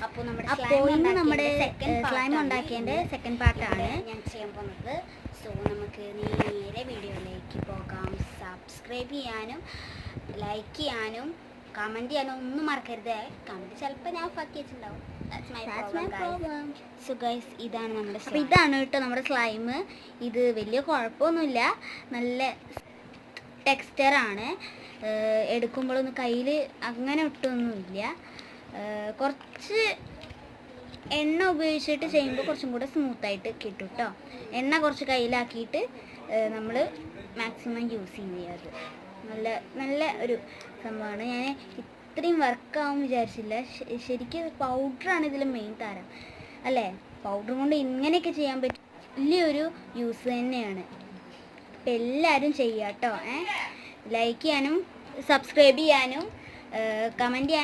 അപ്പോൾ നമ്മുടെ slime ഉണ്ടാക്കിയതിൻ്റെ second പാർട്ടാണ് ഞാൻ ചെയ്യാൻ പോകുന്നത്. സോ നമുക്ക് നേരെ വീഡിയോയിലേക്ക് പോകാം. സബ്സ്ക്രൈബ് ചെയ്യാനും ലൈക്ക് ചെയ്യാനും കമൻറ്റ് ചെയ്യാനും ഒന്നും മറക്കരുത്. കമൻറ്റ് ചിലപ്പോൾ ഞാൻ ഫക്കി വെച്ചിട്ടുണ്ടാവും. സോ ഗൈസ്, ഇതാണ് നമ്മുടെ അപ്പോൾ ഇതാണ് കേട്ടോ നമ്മുടെ സ്ലൈം. ഇത് വലിയ കുഴപ്പമൊന്നുമില്ല, നല്ല ടെക്സ്ചറാണ്. എടുക്കുമ്പോഴൊന്നും കയ്യിൽ അങ്ങനെ ഒട്ടൊന്നുമില്ല. കുറച്ച് എണ്ണ ഉപയോഗിച്ചിട്ട് ചെയ്യുമ്പോൾ കുറച്ചും കൂടെ സ്മൂത്തായിട്ട് കിട്ടും കേട്ടോ. എണ്ണ കുറച്ച് കയ്യിലാക്കിയിട്ട് നമ്മൾ മാക്സിമം യൂസ് ചെയ്യാത്. നല്ല ഒരു സംഭവമാണ്. ഞാൻ ഇത്രയും വർക്കാവും വിചാരിച്ചില്ല. ശരിക്കും പൗഡറാണ് ഇതിൽ മെയിൻ താരം അല്ലേ. പൗഡർ കൊണ്ട് ഇങ്ങനെയൊക്കെ ചെയ്യാൻ പറ്റും, വലിയൊരു യൂസ് തന്നെയാണ്. അപ്പം എല്ലാവരും ചെയ്യാം കേട്ടോ. ലൈക്ക് ചെയ്യാനും സബ്സ്ക്രൈബ് ചെയ്യാനും കമൻറ്റ് ചെയ്യാനും